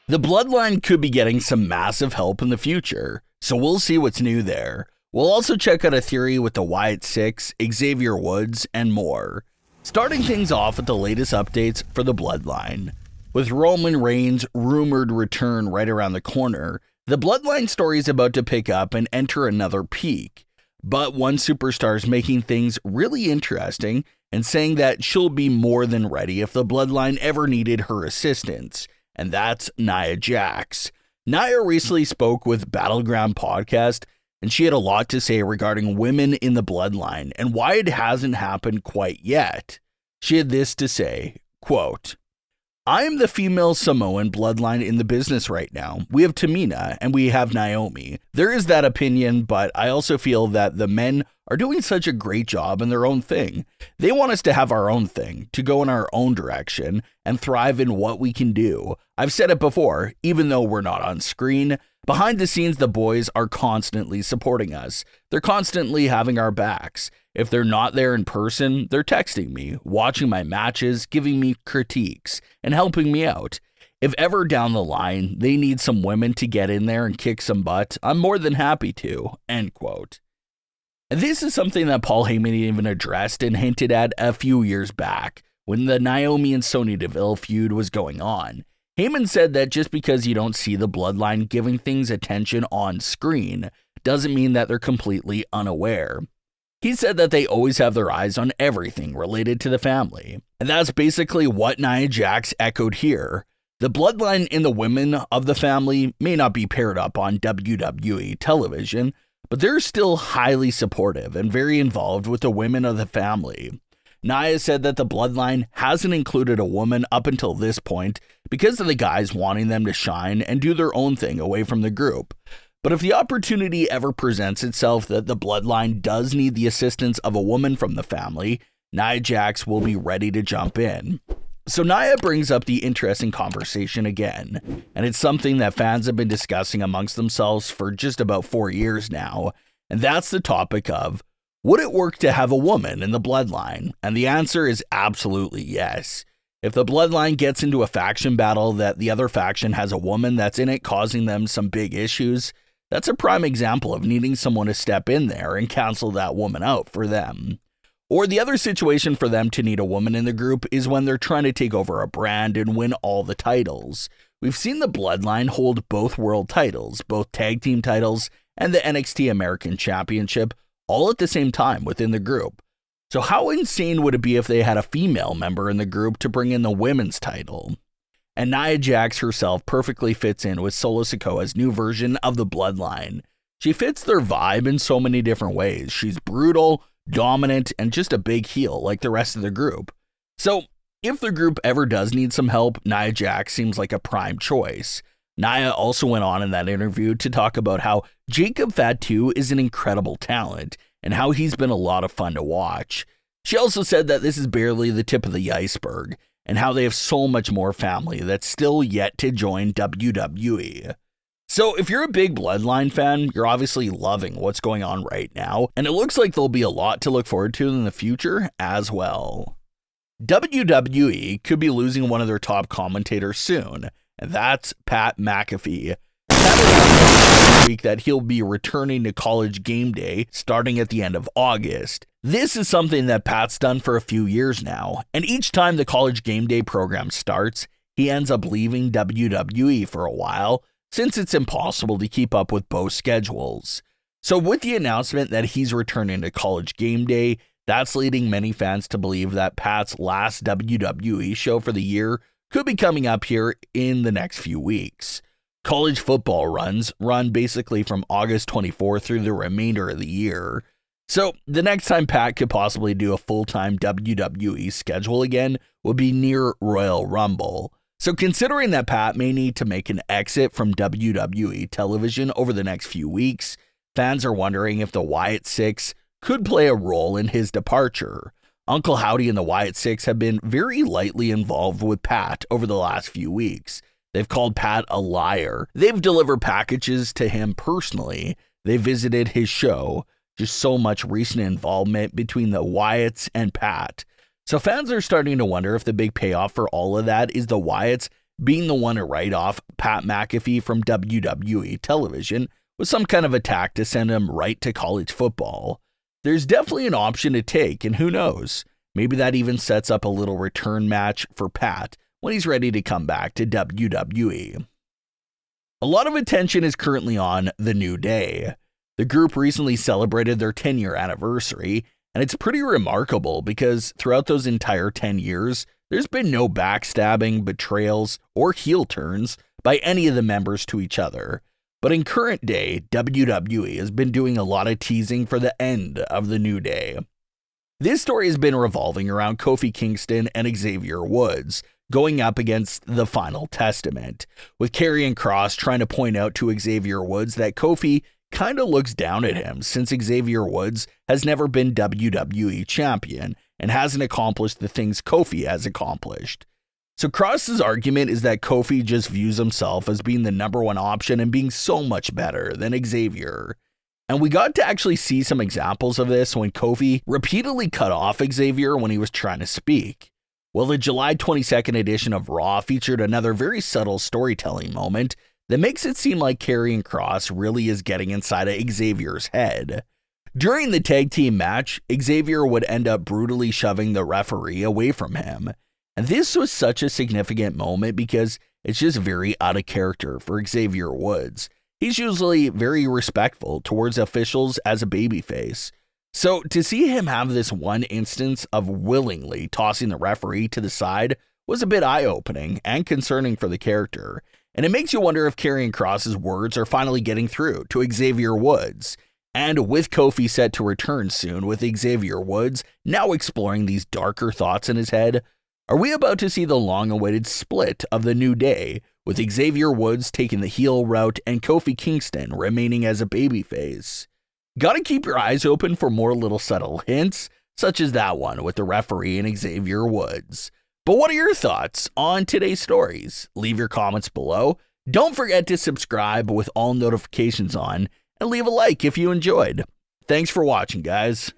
The Bloodline could be getting some massive help in the future, so we'll see what's new there. We'll also check out a theory with the Wyatt 6, Xavier Woods, and more. Starting things off with the latest updates for the Bloodline. With Roman Reigns' rumored return right around the corner, the Bloodline story is about to pick up and enter another peak. But one superstar is making things really interesting and saying that she'll be more than ready if the Bloodline ever needed her assistance, and that's Nia Jax. Nia recently spoke with Battleground Podcast, and she had a lot to say regarding women in the Bloodline and why it hasn't happened quite yet. She had this to say, quote, "I am the female Samoan bloodline in the business right now. We have Tamina and we have Naomi. There is that opinion, but I also feel that the men are doing such a great job in their own thing. They want us to have our own thing, to go in our own direction and thrive in what we can do. I've said it before, even though we're not on screen, behind the scenes, the boys are constantly supporting us. They're constantly having our backs. If they're not there in person, they're texting me, watching my matches, giving me critiques, and helping me out. If ever down the line they need some women to get in there and kick some butt, I'm more than happy to." End quote. And this is something that Paul Heyman even addressed and hinted at a few years back when the Naomi and Sonya Deville feud was going on. Heyman said that just because you don't see the Bloodline giving things attention on screen doesn't mean that they're completely unaware. He said that they always have their eyes on everything related to the family. And that's basically what Nia Jax echoed here. The Bloodline and the women of the family may not be paired up on WWE television, but they're still highly supportive and very involved with the women of the family. Nia said that the Bloodline hasn't included a woman up until this point because of the guys wanting them to shine and do their own thing away from the group. But if the opportunity ever presents itself that the Bloodline does need the assistance of a woman from the family, Nia Jax will be ready to jump in. So Nia brings up the interesting conversation again, and it's something that fans have been discussing amongst themselves for just about 4 years now, and that's the topic of, would it work to have a woman in the Bloodline? And the answer is absolutely yes. If the Bloodline gets into a faction battle that the other faction has a woman that's in it causing them some big issues, that's a prime example of needing someone to step in there and cancel that woman out for them. Or the other situation for them to need a woman in the group is when they're trying to take over a brand and win all the titles. We've seen the Bloodline hold both world titles, both tag team titles, and the NXT American Championship all at the same time within the group. So how insane would it be if they had a female member in the group to bring in the women's title? And Nia Jax herself perfectly fits in with Solo Sikoa's new version of the Bloodline. She fits their vibe in so many different ways. She's brutal, dominant, and just a big heel like the rest of the group. So if the group ever does need some help, Nia Jax seems like a prime choice. Nia also went on in that interview to talk about how Jacob Fatu is an incredible talent and how he's been a lot of fun to watch. She also said that this is barely the tip of the iceberg and how they have so much more family that's still yet to join WWE. So if you're a big Bloodline fan, you're obviously loving what's going on right now, and it looks like there'll be a lot to look forward to in the future as well. WWE could be losing one of their top commentators soon, and that's Pat McAfee. Pat announced this week that he'll be returning to College Game Day starting at the end of August. This is something that Pat's done for a few years now, and each time the College Game Day program starts, he ends up leaving WWE for a while, since it's impossible to keep up with both schedules. So with the announcement that he's returning to College Game Day, that's leading many fans to believe that Pat's last WWE show for the year could be coming up here in the next few weeks. College football runs run basically from August 24th through the remainder of the year. So the next time Pat could possibly do a full-time WWE schedule again would be near Royal Rumble. So considering that Pat may need to make an exit from WWE television over the next few weeks, fans are wondering if the Wyatt 6 could play a role in his departure. Uncle Howdy and the Wyatt 6 have been very lightly involved with Pat over the last few weeks. They've called Pat a liar. They've delivered packages to him personally. They visited his show. Just so much recent involvement between the Wyatts and Pat. So fans are starting to wonder if the big payoff for all of that is the Wyatts being the one to write off Pat McAfee from WWE television with some kind of attack to send him right to college football. There's definitely an option to take, and who knows, maybe that even sets up a little return match for Pat when he's ready to come back to WWE. A lot of attention is currently on The New Day. The group recently celebrated their 10-year anniversary, and it's pretty remarkable because throughout those entire 10 years, there's been no backstabbing, betrayals, or heel turns by any of the members to each other. But in current day, WWE has been doing a lot of teasing for the end of The New Day. This story has been revolving around Kofi Kingston and Xavier Woods going up against the Final Testament, with Karrion Kross trying to point out to Xavier Woods that Kofi kind of looks down at him since Xavier Woods has never been WWE champion and hasn't accomplished the things Kofi has accomplished. So Kross's argument is that Kofi just views himself as being the number one option and being so much better than Xavier. And we got to actually see some examples of this when Kofi repeatedly cut off Xavier when he was trying to speak. Well, the July 22nd edition of Raw featured another very subtle storytelling moment that makes it seem like Karrion Kross really is getting inside of Xavier's head. During the tag team match, Xavier would end up brutally shoving the referee away from him. And this was such a significant moment because it's just very out of character for Xavier Woods. He's usually very respectful towards officials as a babyface. So to see him have this one instance of willingly tossing the referee to the side was a bit eye-opening and concerning for the character. And it makes you wonder if Karrion Kross's words are finally getting through to Xavier Woods. And with Kofi set to return soon with Xavier Woods now exploring these darker thoughts in his head, are we about to see the long-awaited split of The New Day, with Xavier Woods taking the heel route and Kofi Kingston remaining as a babyface? Gotta keep your eyes open for more little subtle hints, such as that one with the referee and Xavier Woods. But what are your thoughts on today's stories? Leave your comments below. Don't forget to subscribe with all notifications on, and leave a like if you enjoyed. Thanks for watching, guys.